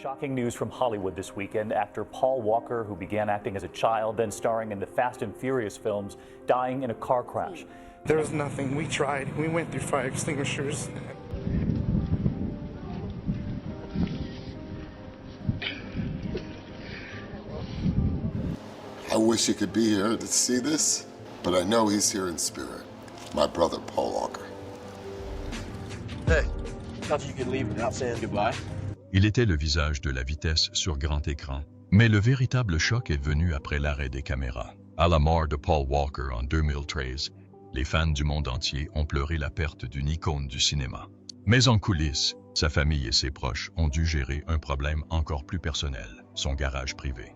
Shocking news from Hollywood this weekend. Actor Paul Walker, who began acting as a child, then starring in the Fast and Furious films, dying in a car crash. There was nothing. We tried. We went through fire extinguishers. I wish he could be here to see this, but I know he's here in spirit. My brother, Paul Walker. Hey, thought you could leave without saying goodbye. Il était le visage de la vitesse sur grand écran. Mais le véritable choc est venu après l'arrêt des caméras. À la mort de Paul Walker en 2013, les fans du monde entier ont pleuré la perte d'une icône du cinéma. Mais en coulisses, sa famille et ses proches ont dû gérer un problème encore plus personnel, son garage privé.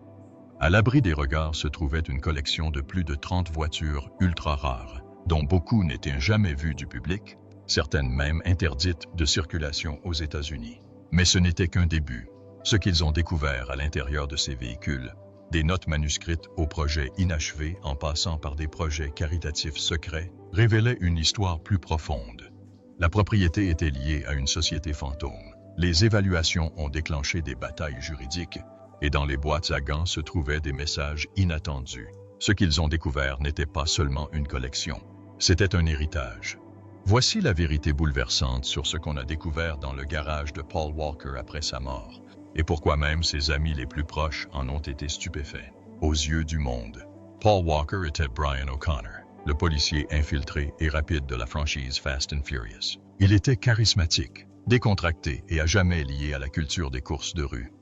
À l'abri des regards se trouvait une collection de plus de 30 voitures ultra rares, dont beaucoup n'étaient jamais vues du public, certaines même interdites de circulation aux États-Unis. Mais ce n'était qu'un début. Ce qu'ils ont découvert à l'intérieur de ces véhicules, des notes manuscrites aux projets inachevés en passant par des projets caritatifs secrets, révélait une histoire plus profonde. La propriété était liée à une société fantôme. Les évaluations ont déclenché des batailles juridiques et dans les boîtes à gants se trouvaient des messages inattendus. Ce qu'ils ont découvert n'était pas seulement une collection, c'était un héritage. Voici la vérité bouleversante sur ce qu'on a découvert dans le garage de Paul Walker après sa mort, et pourquoi même ses amis les plus proches en ont été stupéfaits. Aux yeux du monde, Paul Walker était Brian O'Connor, le policier infiltré et rapide de la franchise Fast and Furious. Il était charismatique, décontracté et à jamais lié à la culture des courses de rue.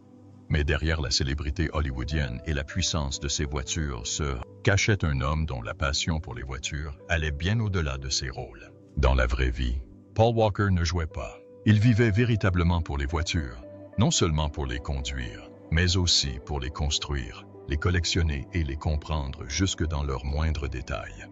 Mais derrière la célébrité hollywoodienne et la puissance de ses voitures se cachait un homme dont la passion pour les voitures allait bien au-delà de ses rôles. Dans la vraie vie, Paul Walker ne jouait pas. Il vivait véritablement pour les voitures, non seulement pour les conduire, mais aussi pour les construire, les collectionner et les comprendre jusque dans leurs moindres détails.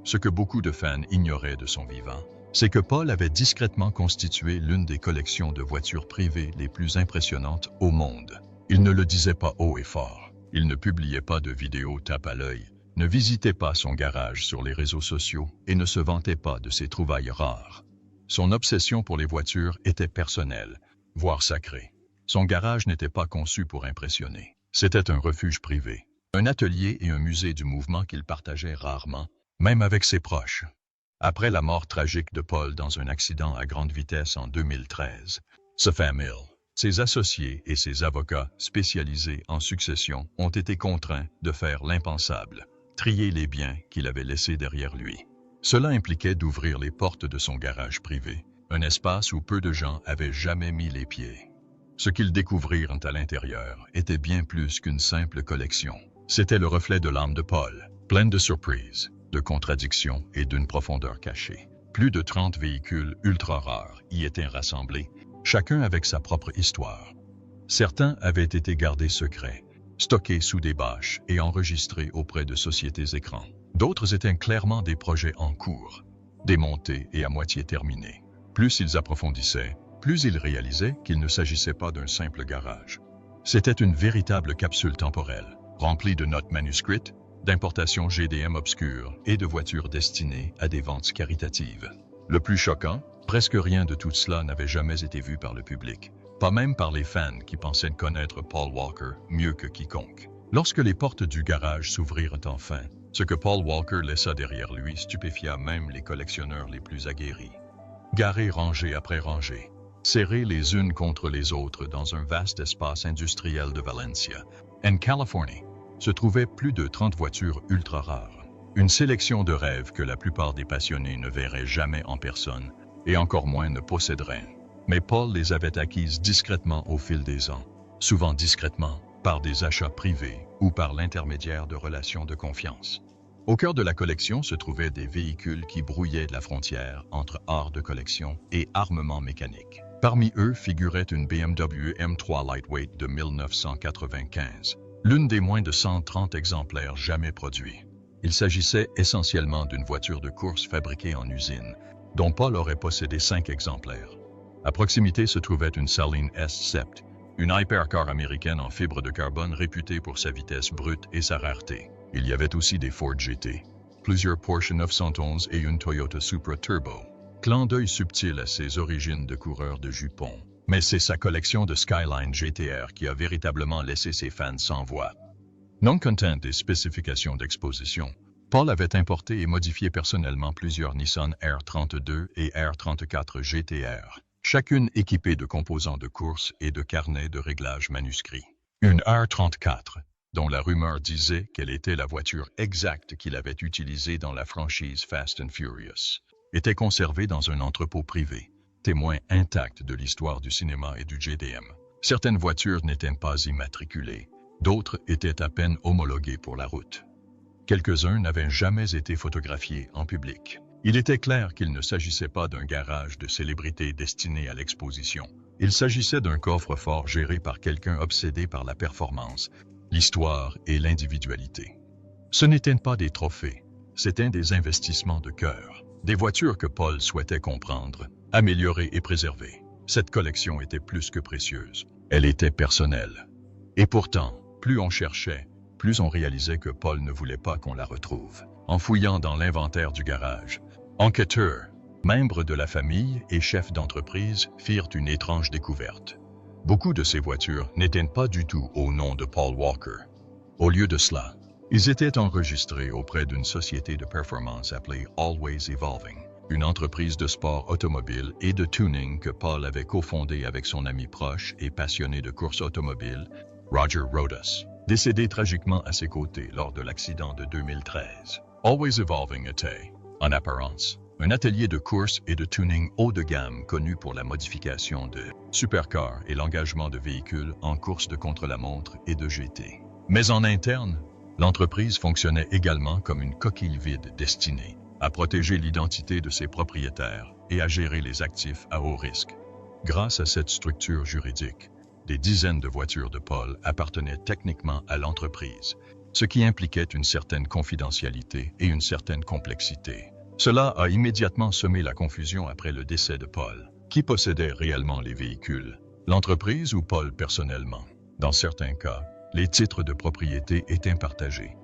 Ce que beaucoup de fans ignoraient de son vivant, c'est que Paul avait discrètement constitué l'une des collections de voitures privées les plus impressionnantes au monde. Il ne le disait pas haut et fort. Il ne publiait pas de vidéos tape à l'œil, ne visitait pas son garage sur les réseaux sociaux et ne se vantait pas de ses trouvailles rares. Son obsession pour les voitures était personnelle, voire sacrée. Son garage n'était pas conçu pour impressionner. C'était un refuge privé, un atelier et un musée du mouvement qu'il partageait rarement, même avec ses proches. Après la mort tragique de Paul dans un accident à grande vitesse en 2013, sa famille, ses associés et ses avocats spécialisés en succession ont été contraints de faire l'impensable, trier les biens qu'il avait laissés derrière lui. Cela impliquait d'ouvrir les portes de son garage privé, un espace où peu de gens avaient jamais mis les pieds. Ce qu'ils découvrirent à l'intérieur était bien plus qu'une simple collection. C'était le reflet de l'âme de Paul, pleine de surprises, de contradictions et d'une profondeur cachée. Plus de 30 véhicules ultra rares y étaient rassemblés, chacun avec sa propre histoire. Certains avaient été gardés secrets, stockés sous des bâches et enregistrés auprès de sociétés écrans. D'autres étaient clairement des projets en cours, démontés et à moitié terminés. Plus ils approfondissaient, plus ils réalisaient qu'il ne s'agissait pas d'un simple garage. C'était une véritable capsule temporelle, remplie de notes manuscrites, d'importations GDM obscures et de voitures destinées à des ventes caritatives. Le plus choquant, presque rien de tout cela n'avait jamais été vu par le public, pas même par les fans qui pensaient connaître Paul Walker mieux que quiconque. Lorsque les portes du garage s'ouvrirent enfin, ce que Paul Walker laissa derrière lui stupéfia même les collectionneurs les plus aguerris. Garés rangée après rangée, serrés les unes contre les autres dans un vaste espace industriel de Valencia, en Californie, se trouvaient plus de 30 voitures ultra rares. Une sélection de rêves que la plupart des passionnés ne verraient jamais en personne, et encore moins ne posséderaient. Mais Paul les avait acquises discrètement au fil des ans, souvent discrètement, par des achats privés ou par l'intermédiaire de relations de confiance. Au cœur de la collection se trouvaient des véhicules qui brouillaient la frontière entre art de collection et armement mécanique. Parmi eux figurait une BMW M3 Lightweight de 1995, l'une des moins de 130 exemplaires jamais produits. Il s'agissait essentiellement d'une voiture de course fabriquée en usine, dont Paul aurait possédé 5 exemplaires. À proximité se trouvait une Saleen S7, une hypercar américaine en fibre de carbone réputée pour sa vitesse brute et sa rareté. Il y avait aussi des Ford GT, plusieurs Porsche 911 et une Toyota Supra Turbo. Clin d'œil subtil à ses origines de coureur de jupons. Mais c'est sa collection de Skyline GTR qui a véritablement laissé ses fans sans voix. Non content des spécifications d'exposition, Paul avait importé et modifié personnellement plusieurs Nissan R32 et R34 GTR, chacune équipée de composants de course et de carnets de réglage manuscrits. Une R34, dont la rumeur disait qu'elle était la voiture exacte qu'il avait utilisée dans la franchise Fast and Furious, était conservée dans un entrepôt privé, témoin intact de l'histoire du cinéma et du JDM. Certaines voitures n'étaient pas immatriculées, d'autres étaient à peine homologuées pour la route. Quelques-uns n'avaient jamais été photographiés en public. Il était clair qu'il ne s'agissait pas d'un garage de célébrités destiné à l'exposition. Il s'agissait d'un coffre-fort géré par quelqu'un obsédé par la performance, l'histoire et l'individualité. Ce n'étaient pas des trophées, c'étaient des investissements de cœur, des voitures que Paul souhaitait comprendre, améliorer et préserver. Cette collection était plus que précieuse. Elle était personnelle. Et pourtant, plus on cherchait, plus on réalisait que Paul ne voulait pas qu'on la retrouve. En fouillant dans l'inventaire du garage, enquêteurs, membres de la famille et chefs d'entreprise firent une étrange découverte. Beaucoup de ces voitures n'étaient pas du tout au nom de Paul Walker. Au lieu de cela, ils étaient enregistrés auprès d'une société de performance appelée Always Evolving, une entreprise de sport automobile et de tuning que Paul avait cofondée avec son ami proche et passionné de course automobile, Roger Rodas, décédé tragiquement à ses côtés lors de l'accident de 2013. Always Evolving était, en apparence, un atelier de course et de tuning haut de gamme connu pour la modification de supercars et l'engagement de véhicules en course de contre-la-montre et de GT. Mais en interne, l'entreprise fonctionnait également comme une coquille vide destinée à protéger l'identité de ses propriétaires et à gérer les actifs à haut risque. Grâce à cette structure juridique, des dizaines de voitures de Paul appartenaient techniquement à l'entreprise, ce qui impliquait une certaine confidentialité et une certaine complexité. Cela a immédiatement semé la confusion après le décès de Paul. Qui possédait réellement les véhicules? L'entreprise ou Paul personnellement? Dans certains cas, les titres de propriété étaient partagés.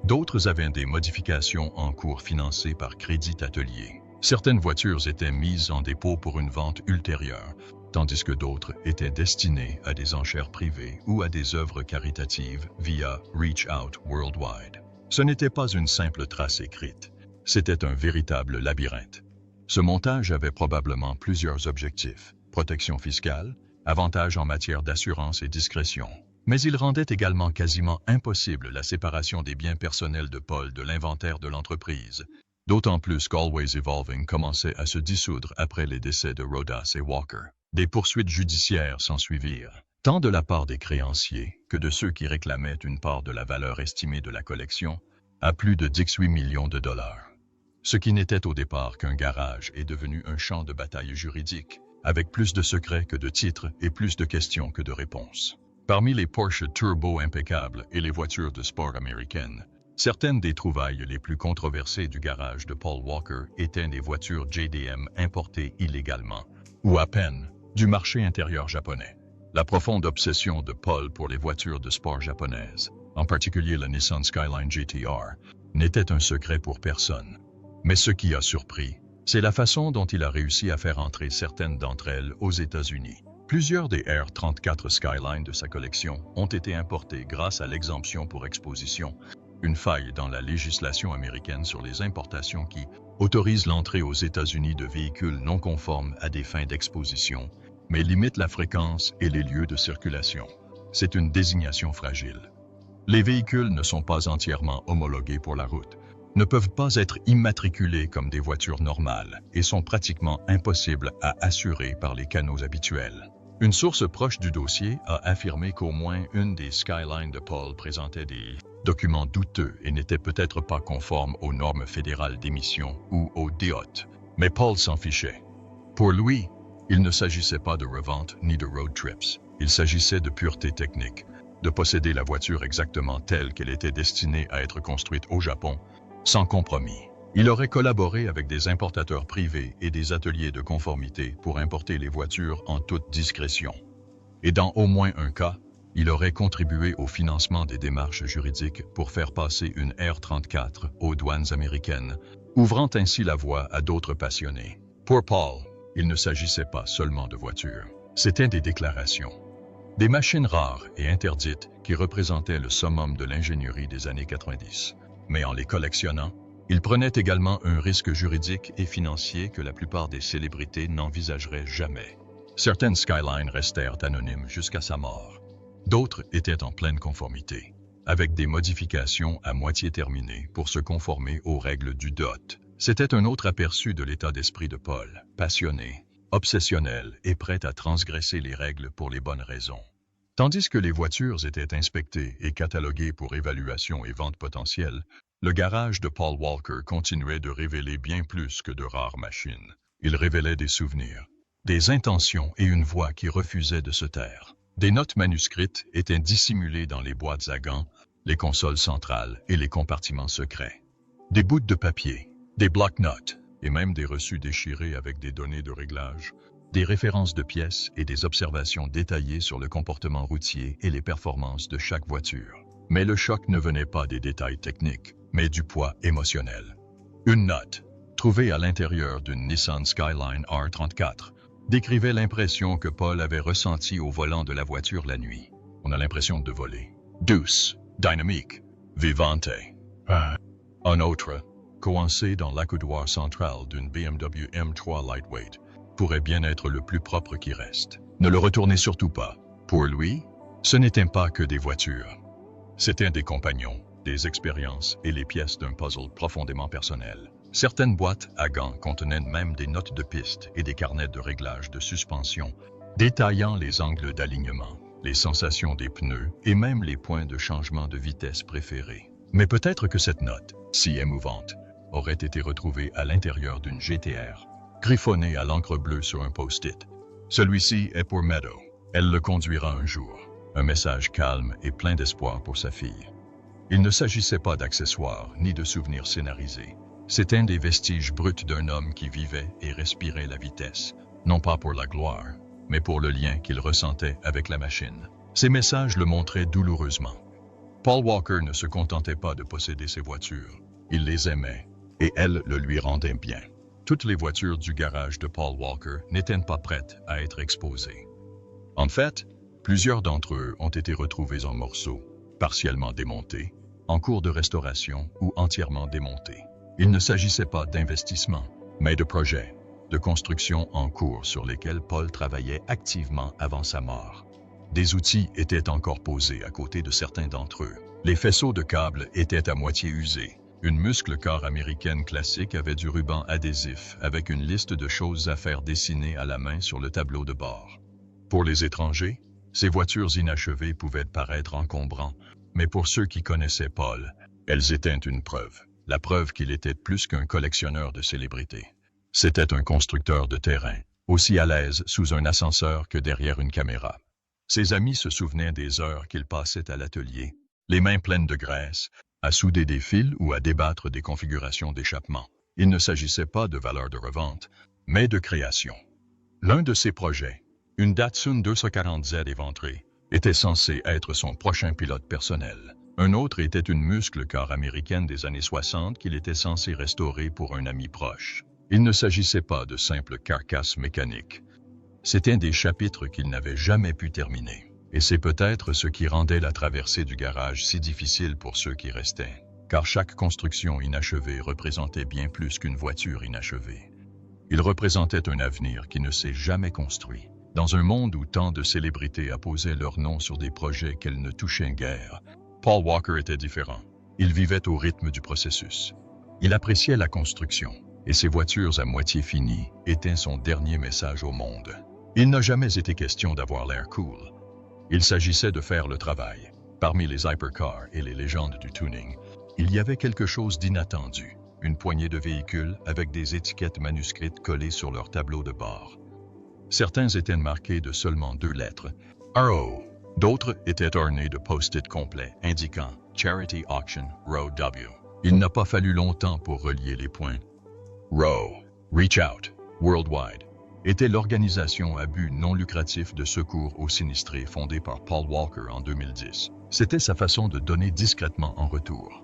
D'autres avaient des modifications en cours financées par Crédit Atelier. Certaines voitures étaient mises en dépôt pour une vente ultérieure, tandis que d'autres étaient destinées à des enchères privées ou à des œuvres caritatives via Reach Out Worldwide. Ce n'était pas une simple trace écrite, c'était un véritable labyrinthe. Ce montage avait probablement plusieurs objectifs: protection fiscale, avantages en matière d'assurance et discrétion. Mais il rendait également quasiment impossible la séparation des biens personnels de Paul de l'inventaire de l'entreprise, d'autant plus qu'Always Evolving commençait à se dissoudre après les décès de Rodas et Walker. Des poursuites judiciaires s'ensuivirent, tant de la part des créanciers que de ceux qui réclamaient une part de la valeur estimée de la collection, à plus de 18 millions de dollars. Ce qui n'était au départ qu'un garage est devenu un champ de bataille juridique, avec plus de secrets que de titres et plus de questions que de réponses. Parmi les Porsche Turbo impeccables et les voitures de sport américaines, certaines des trouvailles les plus controversées du garage de Paul Walker étaient des voitures JDM importées illégalement, ou à peine, du marché intérieur japonais. La profonde obsession de Paul pour les voitures de sport japonaises, en particulier la Nissan Skyline GTR, n'était un secret pour personne. Mais ce qui a surpris, c'est la façon dont il a réussi à faire entrer certaines d'entre elles aux États-Unis. Plusieurs des R34 Skyline de sa collection ont été importés grâce à l'exemption pour exposition, une faille dans la législation américaine sur les importations qui autorise l'entrée aux États-Unis de véhicules non conformes à des fins d'exposition, mais limite la fréquence et les lieux de circulation. C'est une désignation fragile. Les véhicules ne sont pas entièrement homologués pour la route, ne peuvent pas être immatriculés comme des voitures normales et sont pratiquement impossibles à assurer par les canaux habituels. Une source proche du dossier a affirmé qu'au moins une des Skyline de Paul présentait des documents douteux et n'était peut-être pas conforme aux normes fédérales d'émission ou au DOT. Mais Paul s'en fichait. Pour lui, il ne s'agissait pas de revente ni de road trips. Il s'agissait de pureté technique, de posséder la voiture exactement telle qu'elle était destinée à être construite au Japon, sans compromis. Il aurait collaboré avec des importateurs privés et des ateliers de conformité pour importer les voitures en toute discrétion. Et dans au moins un cas, il aurait contribué au financement des démarches juridiques pour faire passer une R34 aux douanes américaines, ouvrant ainsi la voie à d'autres passionnés. Pour Paul, il ne s'agissait pas seulement de voitures. C'étaient des déclarations. Des machines rares et interdites qui représentaient le summum de l'ingénierie des années 90. Mais en les collectionnant, ils prenaient également un risque juridique et financier que la plupart des célébrités n'envisageraient jamais. Certaines Skylines restèrent anonymes jusqu'à sa mort. D'autres étaient en pleine conformité, avec des modifications à moitié terminées pour se conformer aux règles du DOT. C'était un autre aperçu de l'état d'esprit de Paul, passionné, obsessionnel et prêt à transgresser les règles pour les bonnes raisons. Tandis que les voitures étaient inspectées et cataloguées pour évaluation et vente potentielle, le garage de Paul Walker continuait de révéler bien plus que de rares machines. Il révélait des souvenirs, des intentions et une voix qui refusait de se taire. Des notes manuscrites étaient dissimulées dans les boîtes à gants, les consoles centrales et les compartiments secrets. Des bouts de papier, des bloc-notes et même des reçus déchirés avec des données de réglage, des références de pièces et des observations détaillées sur le comportement routier et les performances de chaque voiture. Mais le choc ne venait pas des détails techniques, mais du poids émotionnel. Une note, trouvée à l'intérieur d'une Nissan Skyline R34, décrivait l'impression que Paul avait ressentie au volant de la voiture la nuit. On a l'impression de voler. Douce, dynamique, vivante. Un autre, coincé dans l'accoudoir central d'une BMW M3 Lightweight, pourrait bien être le plus propre qui reste. Ne le retournez surtout pas. Pour lui, ce n'étaient pas que des voitures. C'étaient des compagnons, des expériences et les pièces d'un puzzle profondément personnel. Certaines boîtes à gants contenaient même des notes de piste et des carnets de réglage de suspension, détaillant les angles d'alignement, les sensations des pneus et même les points de changement de vitesse préférés. Mais peut-être que cette note, si émouvante, aurait été retrouvée à l'intérieur d'une GTR, griffonnée à l'encre bleue sur un post-it. Celui-ci est pour Meadow. Elle le conduira un jour. Un message calme et plein d'espoir pour sa fille. Il ne s'agissait pas d'accessoires ni de souvenirs scénarisés. C'étaient des vestiges bruts d'un homme qui vivait et respirait la vitesse, non pas pour la gloire, mais pour le lien qu'il ressentait avec la machine. Ces messages le montraient douloureusement. Paul Walker ne se contentait pas de posséder ses voitures. Il les aimait, et elles le lui rendaient bien. Toutes les voitures du garage de Paul Walker n'étaient pas prêtes à être exposées. En fait, plusieurs d'entre eux ont été retrouvés en morceaux, partiellement démontés, en cours de restauration ou entièrement démontés. Il ne s'agissait pas d'investissement, mais de projets, de construction en cours sur lesquels Paul travaillait activement avant sa mort. Des outils étaient encore posés à côté de certains d'entre eux. Les faisceaux de câbles étaient à moitié usés. Une muscle-car américaine classique avait du ruban adhésif avec une liste de choses à faire dessiner à la main sur le tableau de bord. Pour les étrangers, ces voitures inachevées pouvaient paraître encombrantes, mais pour ceux qui connaissaient Paul, elles étaient une preuve. La preuve qu'il était plus qu'un collectionneur de célébrités. C'était un constructeur de terrain, aussi à l'aise sous un ascenseur que derrière une caméra. Ses amis se souvenaient des heures qu'il passait à l'atelier, les mains pleines de graisse, à souder des fils ou à débattre des configurations d'échappement. Il ne s'agissait pas de valeur de revente, mais de création. L'un de ses projets, une Datsun 240Z éventrée, était censé être son prochain pilote personnel. Un autre était une muscle-car américaine des années 60 qu'il était censé restaurer pour un ami proche. Il ne s'agissait pas de simples carcasses mécaniques. C'étaient des chapitres qu'il n'avait jamais pu terminer. Et c'est peut-être ce qui rendait la traversée du garage si difficile pour ceux qui restaient. Car chaque construction inachevée représentait bien plus qu'une voiture inachevée. Il représentait un avenir qui ne s'est jamais construit. Dans un monde où tant de célébrités apposaient leur nom sur des projets qu'elles ne touchaient guère, Paul Walker était différent. Il vivait au rythme du processus. Il appréciait la construction, et ses voitures à moitié finies étaient son dernier message au monde. Il n'a jamais été question d'avoir l'air cool. Il s'agissait de faire le travail. Parmi les hypercars et les légendes du tuning, il y avait quelque chose d'inattendu. Une poignée de véhicules avec des étiquettes manuscrites collées sur leur tableau de bord. Certains étaient marqués de seulement 2 lettres, RO. D'autres étaient ornés de post-it complets indiquant Charity Auction Row W. Il n'a pas fallu longtemps pour relier les points. ROW, Reach Out, Worldwide, était l'organisation à but non lucratif de secours aux sinistrés fondée par Paul Walker en 2010. C'était sa façon de donner discrètement en retour.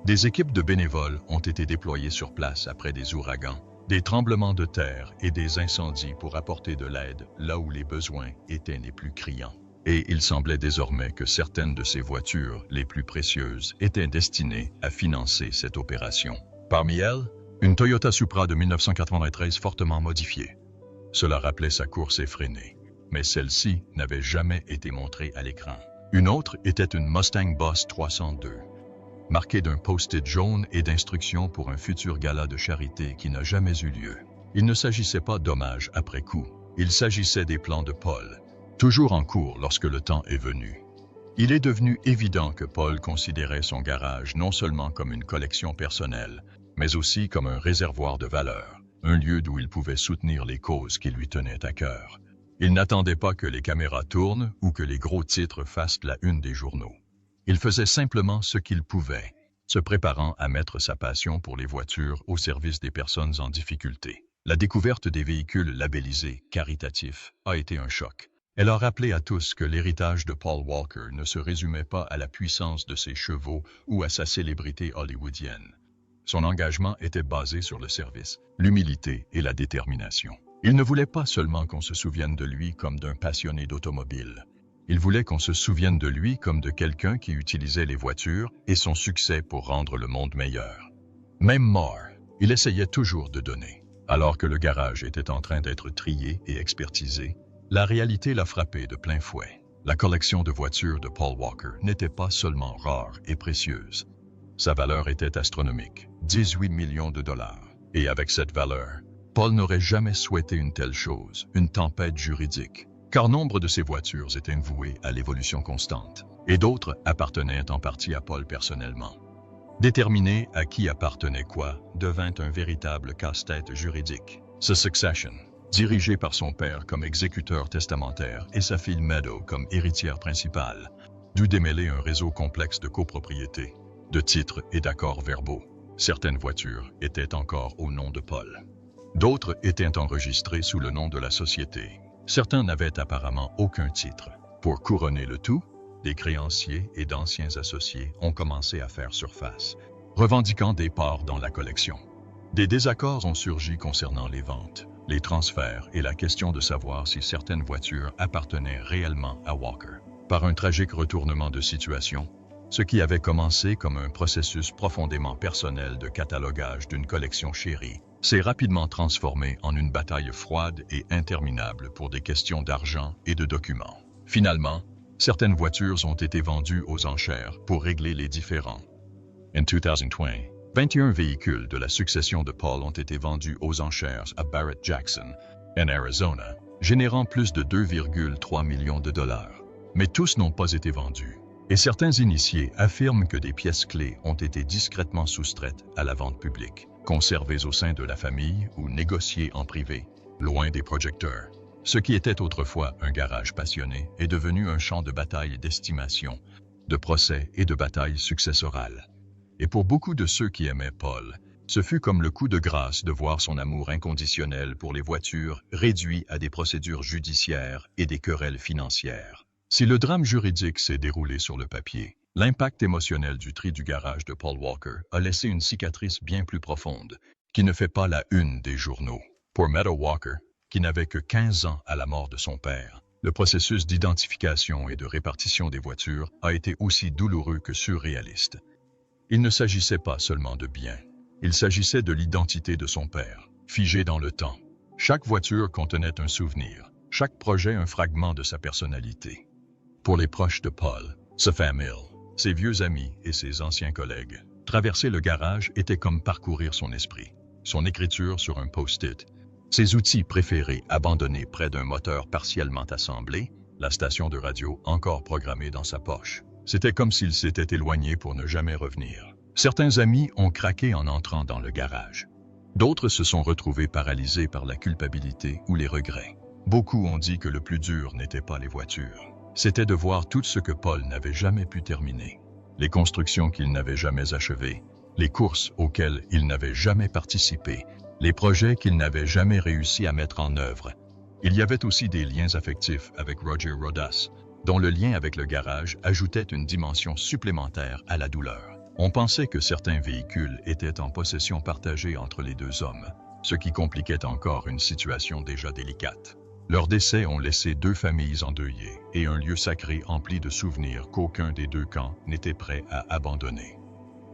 Des équipes de bénévoles ont été déployées sur place après des ouragans, des tremblements de terre et des incendies pour apporter de l'aide là où les besoins étaient les plus criants. Et il semblait désormais que certaines de ces voitures les plus précieuses étaient destinées à financer cette opération. Parmi elles, une Toyota Supra de 1993 fortement modifiée. Cela rappelait sa course effrénée, mais celle-ci n'avait jamais été montrée à l'écran. Une autre était une Mustang Boss 302, marquée d'un post-it jaune et d'instructions pour un futur gala de charité qui n'a jamais eu lieu. Il ne s'agissait pas d'hommages après coup, il s'agissait des plans de Paul, toujours en cours lorsque le temps est venu. Il est devenu évident que Paul considérait son garage non seulement comme une collection personnelle, mais aussi comme un réservoir de valeur, un lieu d'où il pouvait soutenir les causes qui lui tenaient à cœur. Il n'attendait pas que les caméras tournent ou que les gros titres fassent la une des journaux. Il faisait simplement ce qu'il pouvait, se préparant à mettre sa passion pour les voitures au service des personnes en difficulté. La découverte des véhicules labellisés caritatifs a été un choc. Elle a rappelé à tous que l'héritage de Paul Walker ne se résumait pas à la puissance de ses chevaux ou à sa célébrité hollywoodienne. Son engagement était basé sur le service, l'humilité et la détermination. Il ne voulait pas seulement qu'on se souvienne de lui comme d'un passionné d'automobile. Il voulait qu'on se souvienne de lui comme de quelqu'un qui utilisait les voitures et son succès pour rendre le monde meilleur. Même mort, il essayait toujours de donner. Alors que le garage était en train d'être trié et expertisé, la réalité l'a frappé de plein fouet. La collection de voitures de Paul Walker n'était pas seulement rare et précieuse. Sa valeur était astronomique, 18 millions de dollars. Et avec cette valeur, Paul n'aurait jamais souhaité une telle chose, une tempête juridique, car nombre de ces voitures étaient vouées à l'évolution constante, et d'autres appartenaient en partie à Paul personnellement. Déterminer à qui appartenait quoi devint un véritable casse-tête juridique. The Succession, dirigé par son père comme exécuteur testamentaire et sa fille Meadow comme héritière principale, dut démêler un réseau complexe de copropriété, de titres et d'accords verbaux. Certaines voitures étaient encore au nom de Paul. D'autres étaient enregistrées sous le nom de la société. Certains n'avaient apparemment aucun titre. Pour couronner le tout, des créanciers et d'anciens associés ont commencé à faire surface, revendiquant des parts dans la collection. Des désaccords ont surgi concernant les ventes, les transferts et la question de savoir si certaines voitures appartenaient réellement à Walker. Par un tragique retournement de situation, ce qui avait commencé comme un processus profondément personnel de catalogage d'une collection chérie s'est rapidement transformé en une bataille froide et interminable pour des questions d'argent et de documents. Finalement, certaines voitures ont été vendues aux enchères pour régler les différends. En 2020, 21 véhicules de la succession de Paul ont été vendus aux enchères à Barrett-Jackson, en Arizona, générant plus de 2,3 millions de dollars. Mais tous n'ont pas été vendus. Et certains initiés affirment que des pièces clés ont été discrètement soustraites à la vente publique, conservées au sein de la famille ou négociées en privé, loin des projecteurs. Ce qui était autrefois un garage passionné est devenu un champ de bataille d'estimation, de procès et de bataille successorale. Et pour beaucoup de ceux qui aimaient Paul, ce fut comme le coup de grâce de voir son amour inconditionnel pour les voitures réduit à des procédures judiciaires et des querelles financières. Si le drame juridique s'est déroulé sur le papier, l'impact émotionnel du tri du garage de Paul Walker a laissé une cicatrice bien plus profonde, qui ne fait pas la une des journaux. Pour Meadow Walker, qui n'avait que 15 ans à la mort de son père, le processus d'identification et de répartition des voitures a été aussi douloureux que surréaliste. Il ne s'agissait pas seulement de biens, il s'agissait de l'identité de son père, figée dans le temps. Chaque voiture contenait un souvenir, chaque projet un fragment de sa personnalité. Pour les proches de Paul, sa famille, ses vieux amis et ses anciens collègues, traverser le garage était comme parcourir son esprit, son écriture sur un post-it, ses outils préférés abandonnés près d'un moteur partiellement assemblé, la station de radio encore programmée dans sa poche. C'était comme s'il s'était éloigné pour ne jamais revenir. Certains amis ont craqué en entrant dans le garage. D'autres se sont retrouvés paralysés par la culpabilité ou les regrets. Beaucoup ont dit que le plus dur n'était pas les voitures. C'était de voir tout ce que Paul n'avait jamais pu terminer. Les constructions qu'il n'avait jamais achevées, les courses auxquelles il n'avait jamais participé, les projets qu'il n'avait jamais réussi à mettre en œuvre. Il y avait aussi des liens affectifs avec Roger Rodas, dont le lien avec le garage ajoutait une dimension supplémentaire à la douleur. On pensait que certains véhicules étaient en possession partagée entre les deux hommes, ce qui compliquait encore une situation déjà délicate. Leurs décès ont laissé 2 familles endeuillées et un lieu sacré empli de souvenirs qu'aucun des 2 camps n'était prêt à abandonner.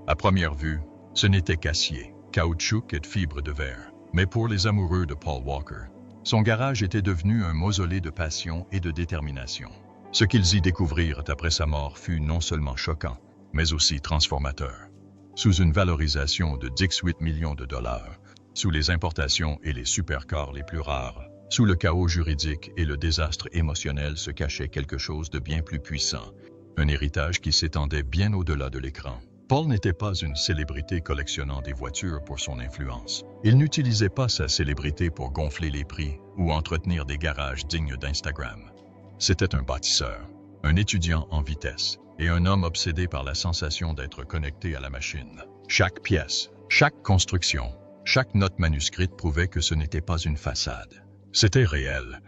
À première vue, ce n'était qu'acier, caoutchouc et de fibres de verre. Mais pour les amoureux de Paul Walker, son garage était devenu un mausolée de passion et de détermination. Ce qu'ils y découvrirent après sa mort fut non seulement choquant, mais aussi transformateur. Sous une valorisation de 18 millions de dollars, sous les importations et les supercars les plus rares, sous le chaos juridique et le désastre émotionnel se cachait quelque chose de bien plus puissant, un héritage qui s'étendait bien au-delà de l'écran. Paul n'était pas une célébrité collectionnant des voitures pour son influence. Il n'utilisait pas sa célébrité pour gonfler les prix ou entretenir des garages dignes d'Instagram. C'était un bâtisseur, un étudiant en vitesse et un homme obsédé par la sensation d'être connecté à la machine. Chaque pièce, chaque construction, chaque note manuscrite prouvait que ce n'était pas une façade. C'était réel.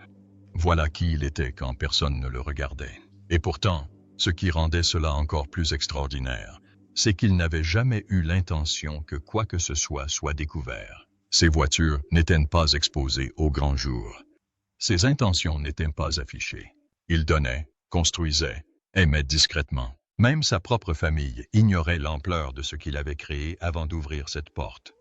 Voilà qui il était quand personne ne le regardait. Et pourtant, ce qui rendait cela encore plus extraordinaire, c'est qu'il n'avait jamais eu l'intention que quoi que ce soit découvert. Ses voitures n'étaient pas exposées au grand jour. Ses intentions n'étaient pas affichées. Il donnait, construisait, aimait discrètement. Même sa propre famille ignorait l'ampleur de ce qu'il avait créé avant d'ouvrir cette porte.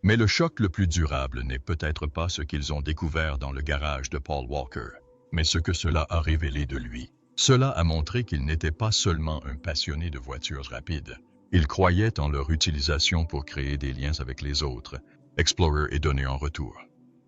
Mais le choc le plus durable n'est peut-être pas ce qu'ils ont découvert dans le garage de Paul Walker, mais ce que cela a révélé de lui. Cela a montré qu'il n'était pas seulement un passionné de voitures rapides. Il croyait en leur utilisation pour créer des liens avec les autres, explorer et donner en retour.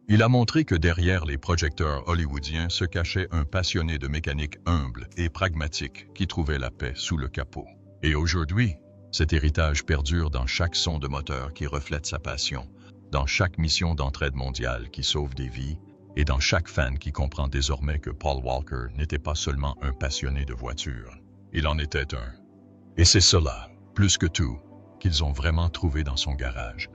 Il a montré que derrière les projecteurs hollywoodiens se cachait un passionné de mécanique humble et pragmatique qui trouvait la paix sous le capot. Et aujourd'hui, cet héritage perdure dans chaque son de moteur qui reflète sa passion, dans chaque mission d'entraide mondiale qui sauve des vies, et dans chaque fan qui comprend désormais que Paul Walker n'était pas seulement un passionné de voitures, il en était un. Et c'est cela, plus que tout, qu'ils ont vraiment trouvé dans son garage.